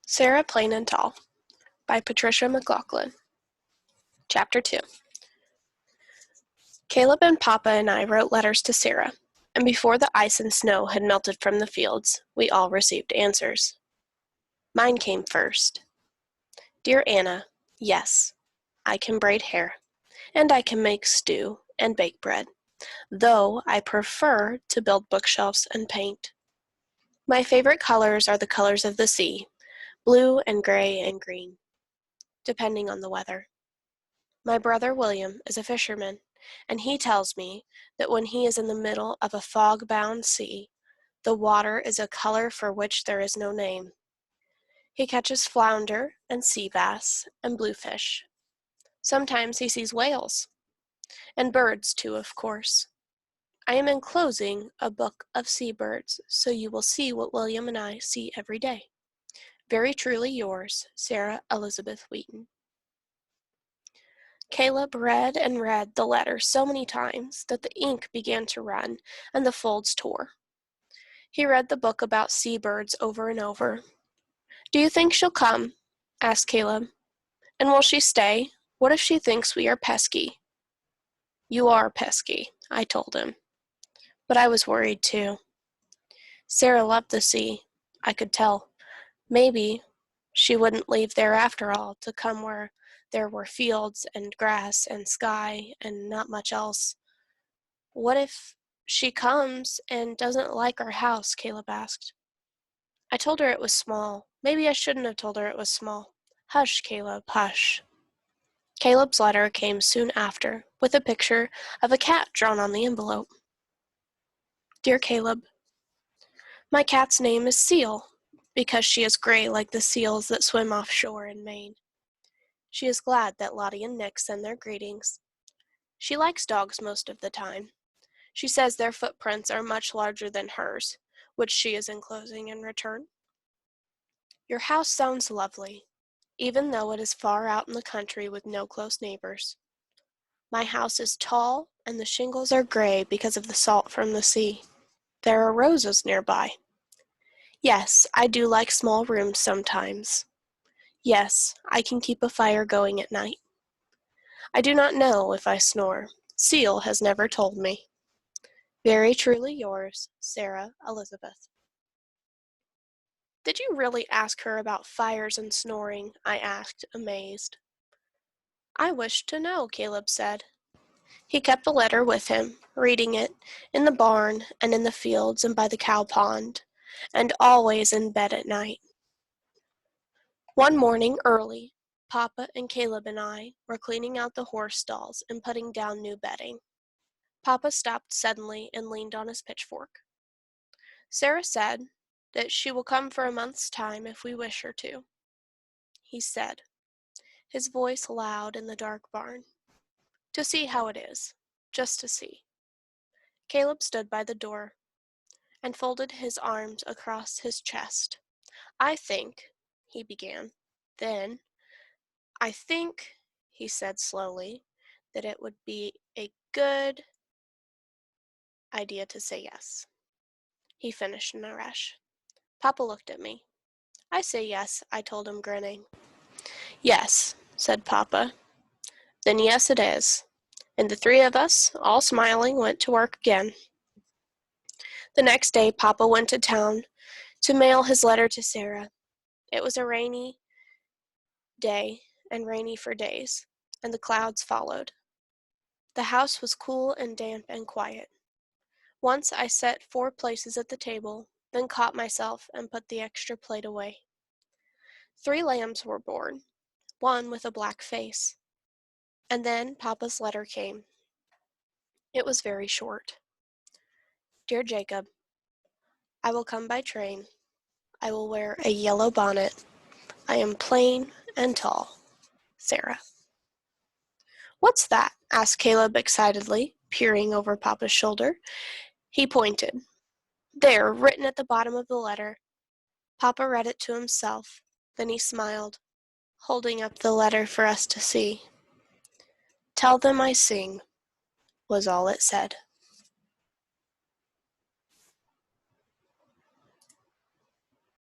Sarah Plain and Tall by Patricia McLaughlin. Chapter 2. Caleb and Papa and I wrote letters to Sarah, and before the ice and snow had melted from the fields, we all received answers. Mine came first. Dear Anna, yes, I can braid hair, and I can make stew and bake bread, though I prefer to build bookshelves and paint. My favorite colors are the colors of the sea, blue and gray and green, depending on the weather. My brother William is a fisherman, and he tells me that when he is in the middle of a fog-bound sea, the water is a color for which there is no name. He catches flounder and sea bass and bluefish. Sometimes he sees whales, and birds too, of course. I am enclosing a book of seabirds, so you will see what William and I see every day. Very truly yours, Sarah Elizabeth Wheaton. Caleb read and read the letter so many times that the ink began to run and the folds tore. He read the book about seabirds over and over. Do you think she'll come? Asked Caleb. And will she stay? What if she thinks we are pesky? You are pesky, I told him. But I was worried too. Sarah loved the sea, I could tell. Maybe she wouldn't leave there after all to come where there were fields and grass and sky and not much else. What if she comes and doesn't like our house? Caleb asked. I told her it was small. Maybe I shouldn't have told her it was small. Hush, Caleb, hush. Caleb's letter came soon after, with a picture of a cat drawn on the envelope. Dear Caleb, my cat's name is Seal, because she is gray like the seals that swim offshore in Maine. She is glad that Lottie and Nick send their greetings. She likes dogs most of the time. She says their footprints are much larger than hers, which she is enclosing in return. Your house sounds lovely, even though it is far out in the country with no close neighbors. My house is tall, and the shingles are gray because of the salt from the sea. There are roses nearby. Yes, I do like small rooms sometimes. Yes, I can keep a fire going at night. I do not know if I snore. Seal has never told me. Very truly yours, Sarah Elizabeth. Did you really ask her about fires and snoring? I asked, amazed. I wish to know, Caleb said. He kept the letter with him, reading it, in the barn and in the fields and by the cow pond, and always in bed at night. One morning early, Papa and Caleb and I were cleaning out the horse stalls and putting down new bedding. Papa stopped suddenly and leaned on his pitchfork. Sarah said that she will come for a month's time if we wish her to, he said, his voice loud in the dark barn. To see how it is, just to see. Caleb stood by the door and folded his arms across his chest. I think, he began. Then, I think, he said slowly, that it would be a good idea to say yes. He finished in a rush. Papa looked at me. I say yes, I told him, grinning. Yes, said Papa. Then yes it is. And the three of us, all smiling, went to work again. The next day, Papa went to town to mail his letter to Sarah. It was a rainy day, and rainy for days, and the clouds followed. The house was cool and damp and quiet. Once I set 4 places at the table, then caught myself and put the extra plate away. 3 lambs were born, one with a black face. And then Papa's letter came. It was very short. Dear Jacob, I will come by train. I will wear a yellow bonnet. I am plain and tall. Sarah. What's that? Asked Caleb excitedly, peering over Papa's shoulder. He pointed. There, written at the bottom of the letter. Papa read it to himself. Then he smiled, holding up the letter for us to see. Tell them I sing, was all it said.